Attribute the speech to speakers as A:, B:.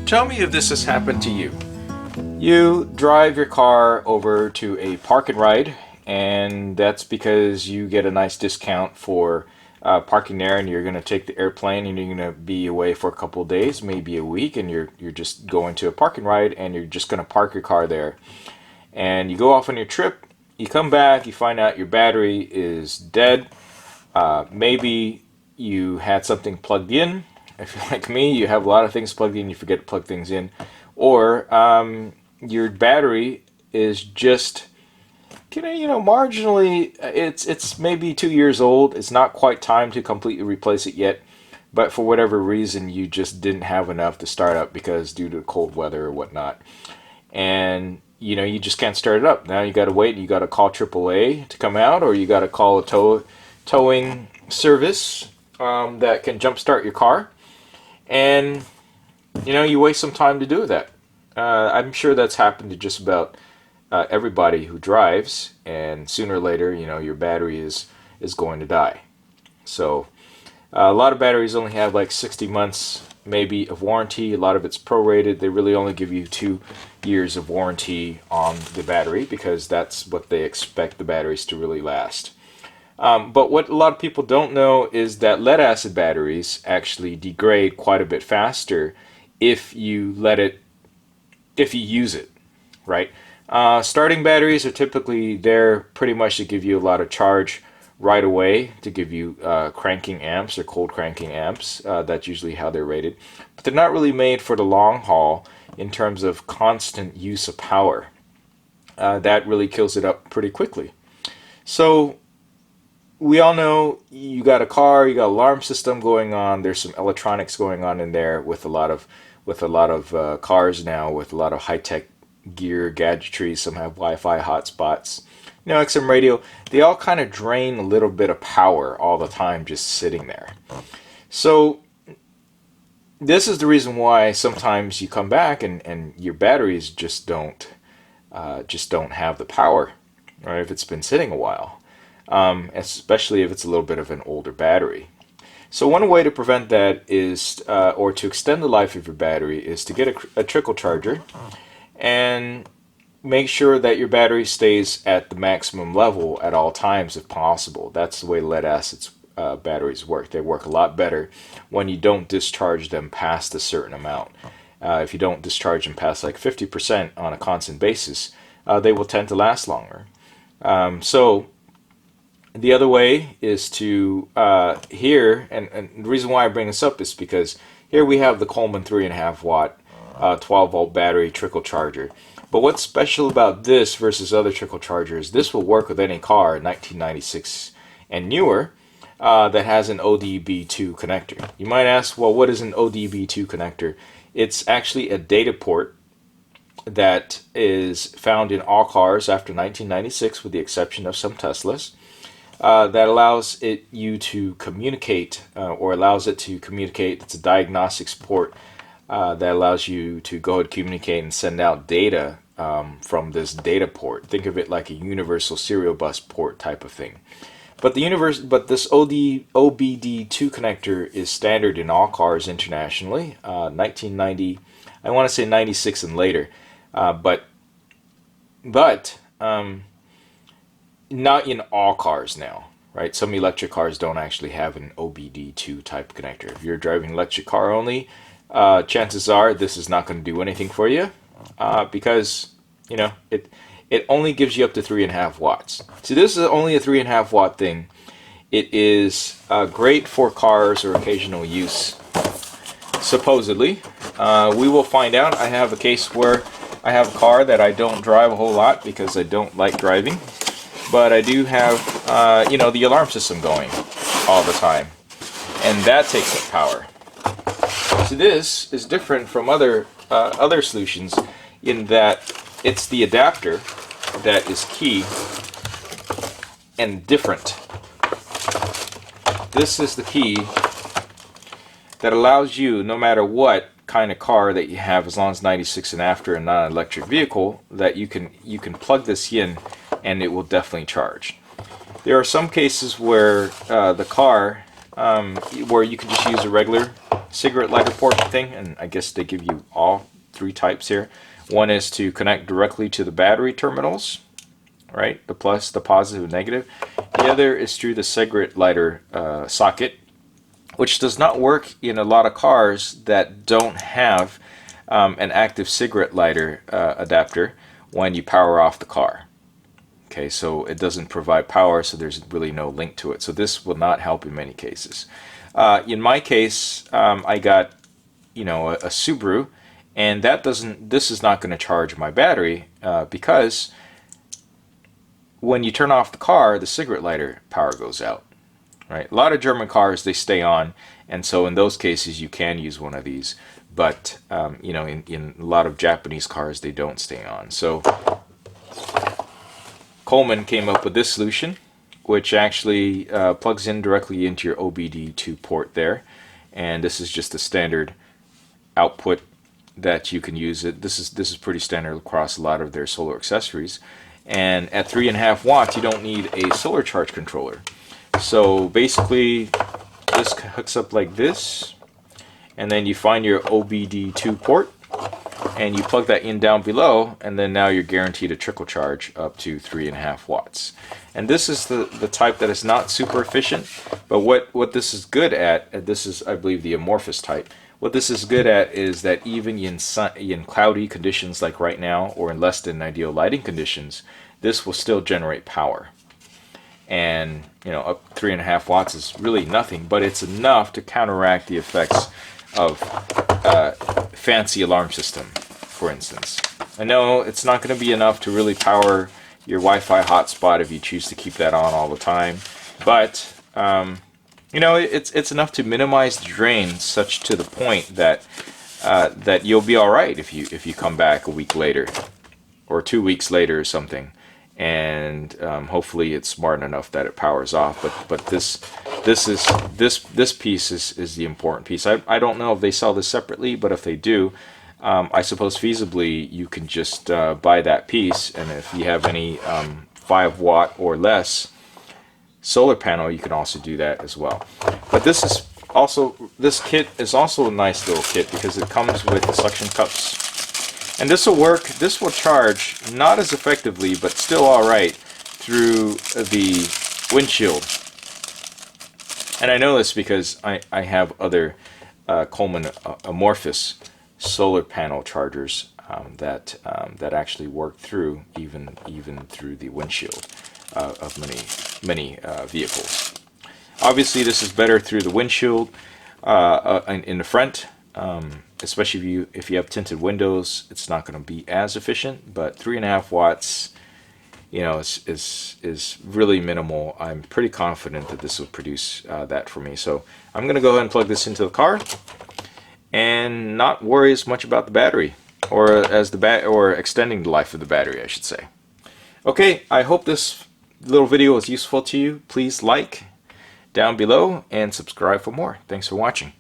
A: Tell me if this has happened to you. You drive your car over to a park and ride, and that's because you get a nice discount for parking there, and you're going to take the airplane and you're going to be away for a couple of days, maybe a week, and you're just going to a park and ride and you're just going to park your car there. And you go off on your trip, you come back, you find out your battery is dead. Maybe you had something plugged in. If you're like me, you have a lot of things plugged in, you forget to plug things in. Or your battery is just, marginally, it's maybe 2 years old. It's not quite time to completely replace it yet. But for whatever reason, you just didn't have enough to start up because due to cold weather or whatnot. And you just can't start it up. Now you got to wait. You got to call AAA to come out, or you got to call a towing service that can jumpstart your car. And you waste some time to do that. I'm sure that's happened to just about everybody who drives, and sooner or later, your battery is going to die. So a lot of batteries only have like 60 months maybe of warranty. A lot of it's prorated. They really only give you 2 years of warranty on the battery because that's what they expect the batteries to really last. But what a lot of people don't know is that lead acid batteries actually degrade quite a bit faster if you use it, right? Starting batteries are typically there pretty much to give you a lot of charge right away, to give you cranking amps or cold cranking amps. That's usually how they're rated. But they're not really made for the long haul in terms of constant use of power. That really kills it up pretty quickly. So we all know you got a car, you got an alarm system going on. There's some electronics going on in there with a lot of cars now, with a lot of high-tech gear, gadgetry. Some have Wi-Fi hotspots, XM radio. They all kind of drain a little bit of power all the time just sitting there. So this is the reason why sometimes you come back and your batteries just don't have the power, right? If it's been sitting a while. Especially if it's a little bit of an older battery. So one way to prevent that is, or to extend the life of your battery, is to get a trickle charger and make sure that your battery stays at the maximum level at all times if possible. That's the way lead acid batteries work. They work a lot better when you don't discharge them past a certain amount. If you don't discharge them past like 50% on a constant basis, they will tend to last longer. So the other way is to here, and the reason why I bring this up is because here we have the Coleman 3.5 watt 12 volt battery trickle charger. But what's special about this versus other trickle chargers, this will work with any car 1996 and newer that has an OBD2 connector. You might ask, well, what is an OBD2 connector? It's actually a data port that is found in all cars after 1996 with the exception of some Teslas. That allows you to communicate, or allows it to communicate. It's a diagnostics port that allows you to go and communicate and send out data from this data port. Think of it like a universal serial bus port type of thing. But this OBD2 connector is standard in all cars internationally. 1990, I want to say 96 and later, but not in all cars now, right? Some electric cars don't actually have an OBD2 type connector. If you're driving an electric car only, chances are this is not going to do anything for you because it only gives you up to 3.5 watts. So this is only a 3.5 watt thing. It is great for cars or occasional use, supposedly. We will find out. I have a case where I have a car that I don't drive a whole lot because I don't like driving. But I do have, the alarm system going all the time. And that takes up power. So this is different from other solutions in that it's the adapter that is key and different. This is the key that allows you, no matter what kind of car that you have, as long as 96 and after and not an electric vehicle, that you can plug this in and it will definitely charge. There are some cases where the car, where you can just use a regular cigarette lighter port thing, and I guess they give you all three types here. One is to connect directly to the battery terminals, right? The plus, the positive, and negative. The other is through the cigarette lighter socket, which does not work in a lot of cars that don't have an active cigarette lighter adapter when you power off the car. Okay, so it doesn't provide power, so there's really no link to it. So this will not help in many cases. In my case, I got, you know, a Subaru, and this is not going to charge my battery because when you turn off the car, the cigarette lighter power goes out. Right? A lot of German cars, they stay on, and so in those cases you can use one of these. But you know, in a lot of Japanese cars, they don't stay on. So Coleman came up with this solution, which actually plugs in directly into your OBD2 port there, and this is just a standard output that you can use. This is pretty standard across a lot of their solar accessories. And at 3.5 watts, you don't need a solar charge controller. So basically, this hooks up like this, and then you find your OBD2 port, and you plug that in down below, and then now you're guaranteed a trickle charge up to 3.5 watts. And this is the type that is not super efficient, but what this is good at, this is, I believe, the amorphous type. What this is good at is that even in cloudy conditions like right now, or in less than ideal lighting conditions, this will still generate power. And you know, up 3.5 watts is really nothing, but it's enough to counteract the effects of fancy alarm system, for instance. I know it's not going to be enough to really power your Wi-Fi hotspot if you choose to keep that on all the time, but you know, it's enough to minimize the drain such to the point that that you'll be all right if you come back a week later or 2 weeks later or something. And hopefully it's smart enough that it powers off. But this piece is the important piece. I don't know if they sell this separately, but if they do, I suppose feasibly you can just buy that piece, and if you have any 5 watt or less solar panel, you can also do that as well. But this kit is also a nice little kit because it comes with the suction cups. And this will work, this will charge not as effectively, but still alright through the windshield. And I know this because I have other Coleman amorphous solar panel chargers that actually work through even through the windshield of many vehicles. Obviously this is better through the windshield in the front. Especially if you have tinted windows, it's not going to be as efficient. But 3.5 watts, you know, is really minimal. I'm pretty confident that this will produce that for me. So I'm going to go ahead and plug this into the car, and not worry as much about the battery, or extending the life of the battery, I should say. Okay, I hope this little video was useful to you. Please like down below and subscribe for more. Thanks for watching.